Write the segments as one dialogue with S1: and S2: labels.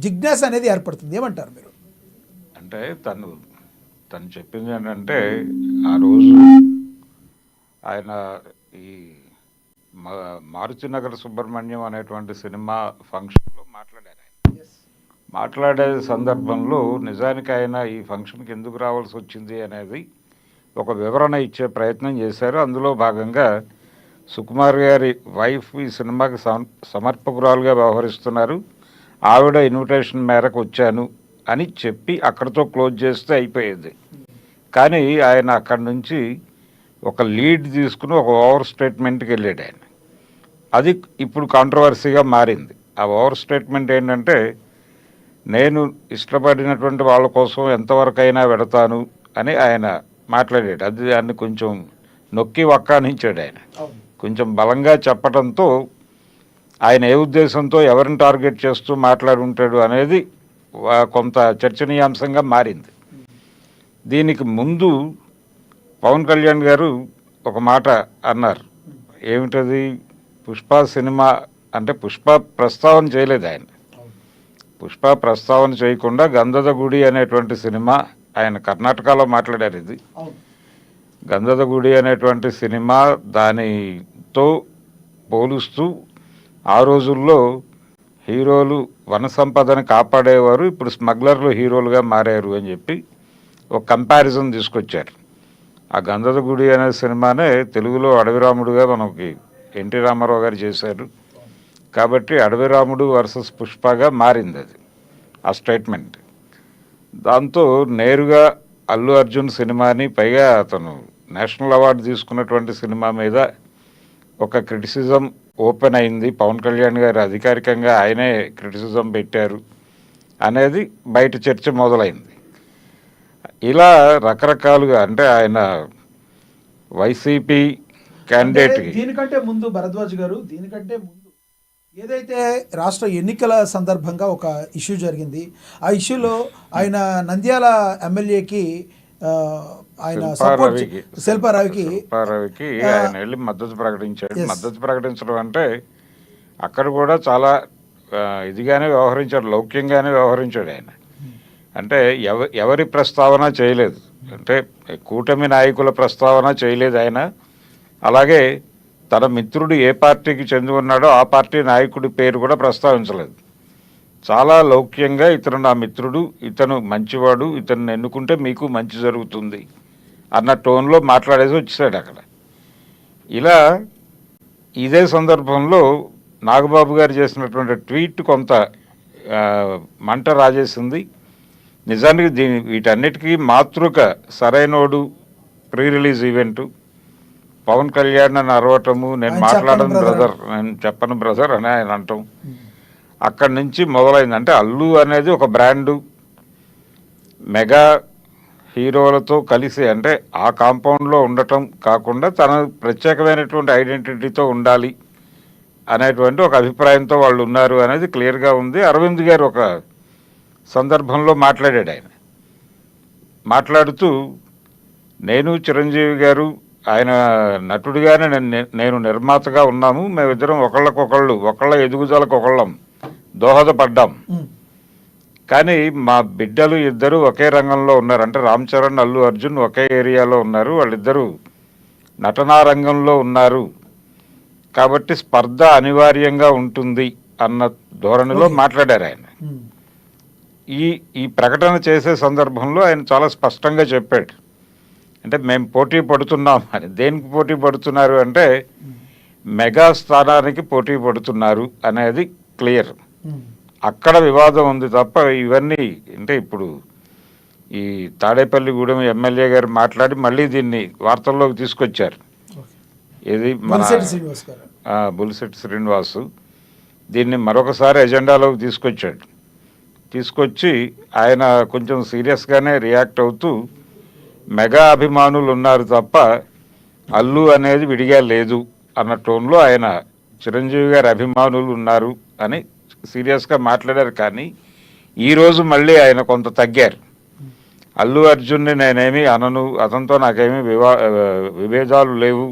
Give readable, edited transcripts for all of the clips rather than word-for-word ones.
S1: జిజ్ఞాస అనేది ఏర్పడుతుంది. ఏమంటారు మీరు?
S2: అంటే తను చెప్పింది ఏంటంటే ఆ రోజు ఆయన ఈ మారుతినగర్ సుబ్రహ్మణ్యం అనేటువంటి సినిమా ఫంక్షన్లో మాట్లాడారు. మాట్లాడే సందర్భంలో నిజానికి ఆయన ఈ ఫంక్షన్కి ఎందుకు రావాల్సి వచ్చింది అనేది ఒక వివరణ ఇచ్చే ప్రయత్నం చేశారు. అందులో భాగంగా సుకుమార్ గారి వైఫ్ ఈ సినిమాకి సమర్పకురాలుగా వ్యవహరిస్తున్నారు, ఆవిడ ఇన్విటేషన్ మేరకు వచ్చాను అని చెప్పి అక్కడితో క్లోజ్ చేస్తే అయిపోయేది. కానీ ఆయన అక్కడి నుంచి ఒక లీడ్ తీసుకుని ఒక ఓవర్ స్టేట్మెంట్కి వెళ్ళాడు ఆయన. అది ఇప్పుడు కాంట్రవర్సీగా మారింది. ఆ ఓవర్ స్టేట్మెంట్ ఏంటంటే, నేను ఇష్టపడినటువంటి వాళ్ళ కోసం ఎంతవరకైనా వెడతాను అని ఆయన మాట్లాడాడు. అది దాన్ని కొంచెం నొక్కి వక్కానించాడు ఆయన. కొంచెం బలంగా చెప్పడంతో ఆయన ఏ ఉద్దేశంతో ఎవరిని టార్గెట్ చేస్తూ మాట్లాడి ఉంటాడు అనేది కొంత చర్చనీయాంశంగా మారింది. దీనికి ముందు పవన్ కళ్యాణ్ గారు ఒక మాట అన్నారు. ఏమిటది? పుష్ప సినిమా అంటే పుష్ప ప్రస్తావన చేయలేదు ఆయన. పుష్ప ప్రస్తావన చేయకుండా గంధద గుడి అనేటువంటి సినిమా ఆయన కర్ణాటకలో మాట్లాడారు. ఇది గంధద గుడి అనేటువంటి సినిమా దానితో పోలుస్తూ ఆ రోజుల్లో హీరోలు వన సంపదను కాపాడేవారు, ఇప్పుడు స్మగ్లర్లు హీరోలుగా మారారు అని చెప్పి ఒక కంపారిజన్ తీసుకొచ్చారు. ఆ గంధద గుడి అనే సినిమానే తెలుగులో అడవిరాముడుగా మనకి ఎన్టీ రామారావు గారు చేశారు. కాబట్టి అడవిరాముడు వర్సెస్ పుష్పగా మారింది అది ఆ స్టేట్మెంట్. దాంతో నేరుగా అల్లు అర్జున్ సినిమాని, పైగా అతను నేషనల్ అవార్డు తీసుకున్నటువంటి సినిమా మీద ఒక క్రిటిసిజం ఓపెన్ అయింది. పవన్ కళ్యాణ్ గారు అధికారికంగా ఆయనే క్రిటిసిజం పెట్టారు అనేది బయట చర్చ మొదలైంది. ఇలా రకరకాలుగా అంటే ఆయన వైసీపీ క్యాండిడేట్.
S1: దీనికంటే ముందు భరద్వాజ్ గారు, దీనికంటే ముందు ఏదైతే రాష్ట్ర ఎన్నికల సందర్భంగా ఒక ఇష్యూ జరిగింది, ఆ ఇష్యూలో ఆయన నంద్యాల ఎమ్మెల్యేకి ఆయన శిల్పారావుకి
S2: ఆయన వెళ్ళి మద్దతు ప్రకటించాడు. మద్దతు ప్రకటించడం అంటే అక్కడ కూడా చాలా ఇదిగానే వ్యవహరించాడు, లౌక్యంగానే వ్యవహరించాడు ఆయన. అంటే ఎవరి ప్రస్తావన చేయలేదు, అంటే కూటమి నాయకుల ప్రస్తావన చేయలేదు ఆయన. అలాగే తన మిత్రుడు ఏ పార్టీకి చెంది ఉన్నాడో ఆ పార్టీ నాయకుడి పేరు కూడా ప్రస్తావించలేదు. చాలా లౌక్యంగా ఇతను నా మిత్రుడు, ఇతను మంచివాడు, ఇతను ఎన్నుకుంటే మీకు మంచి జరుగుతుంది అన్న టోన్లో మాట్లాడేసి వచ్చేసాడు అక్కడ. ఇలా ఇదే సందర్భంలో నాగబాబు గారు చేసినటువంటి ట్వీట్ కొంత మంట రాజేసింది. నిజానికి వీటన్నిటికీ మాతృక Sarrainodu pre release event. Pawan Kalyan అని అరవటము, నేను మాట్లాడను బ్రదర్, నేను చెప్పను బ్రదర్ అని ఆయన అంటాం. అక్కడి నుంచి మొదలైంది. అంటే అల్లు అనేది ఒక బ్రాండు, మెగా హీరోలతో కలిసి అంటే ఆ కాంపౌండ్లో ఉండటం కాకుండా తన ప్రత్యేకమైనటువంటి ఐడెంటిటీతో ఉండాలి అనేటువంటి ఒక అభిప్రాయంతో వాళ్ళు ఉన్నారు అనేది క్లియర్గా ఉంది. అరవింద్ గారు ఒక సందర్భంలో మాట్లాడాడు. ఆయన మాట్లాడుతూ, నేను చిరంజీవి గారు ఆయన నటుడిగానే నేను నిర్మాతగా ఉన్నాము, మేమిద్దరం ఒకళ్ళ ఎదుగుదలకు ఒకళ్ళం దోహదపడ్డాం. కానీ మా బిడ్డలు ఇద్దరు ఒకే రంగంలో ఉన్నారు. అంటే రామ్ చరణ్, అల్లు అర్జున్ ఒకే ఏరియాలో ఉన్నారు, వాళ్ళిద్దరూ నటనా రంగంలో ఉన్నారు, కాబట్టి స్పర్ధ అనివార్యంగా ఉంటుంది అన్న ధోరణిలో మాట్లాడారు ఆయన. ఈ ప్రకటన చేసే సందర్భంలో ఆయన చాలా స్పష్టంగా చెప్పాడు, అంటే మేము పోటీ పడుతున్నాం అని. దేనికి పోటీ పడుతున్నారు అంటే మెగా స్థానానికి పోటీ పడుతున్నారు అనేది క్లియర్. అక్కడ వివాదం ఉంది తప్ప ఇవన్నీ అంటే ఇప్పుడు ఈ తాడేపల్లిగూడెం ఎమ్మెల్యే గారు మాట్లాడి మళ్ళీ దీన్ని వార్తల్లోకి తీసుకొచ్చారు. ఇది మన బులిశెట్టి శ్రీనివాసు దీన్ని మరొకసారి ఎజెండాలోకి తీసుకొచ్చి ఆయన కొంచెం సీరియస్గానే రియాక్ట్ అవుతూ, మెగా అభిమానులు ఉన్నారు తప్ప అల్లు అనేది విడిగా లేదు అన్న టోన్లో ఆయన చిరంజీవి గారి అభిమానులు ఉన్నారు అని సీరియస్గా మాట్లాడారు. కానీ ఈరోజు మళ్ళీ ఆయన కొంత తగ్గారు. అల్లు అర్జున్ని నేనేమి అనను, అతనితో నాకేమీ విభేదాలు లేవు,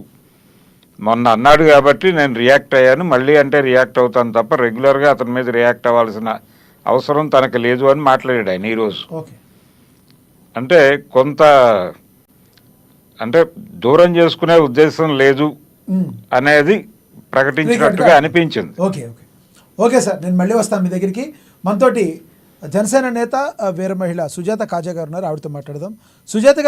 S2: మొన్న అన్నాడు కాబట్టి నేను రియాక్ట్ అయ్యాను, మళ్ళీ అంటే రియాక్ట్ అవుతాను తప్ప రెగ్యులర్గా అతని మీద రియాక్ట్ అవ్వాల్సిన అవసరం తనకు లేదు అని మాట్లాడాడు ఆయన ఈరోజు.
S1: ఓకే.
S2: అంటే కొంత అంటే దూరం చేసుకునే ఉద్దేశం లేదు అనేది ప్రకటించినట్టుగా అనిపించింది.
S1: ఓకే ఓకే ఓకే సార్, నేను మళ్ళీ వస్తాను మీ దగ్గరికి. మనతోటి జనసేన నేత వీర మహిళ సుజాత కాజా గారు ఉన్నారు, ఆవిడతో మాట్లాడదాం. సుజాత గారు.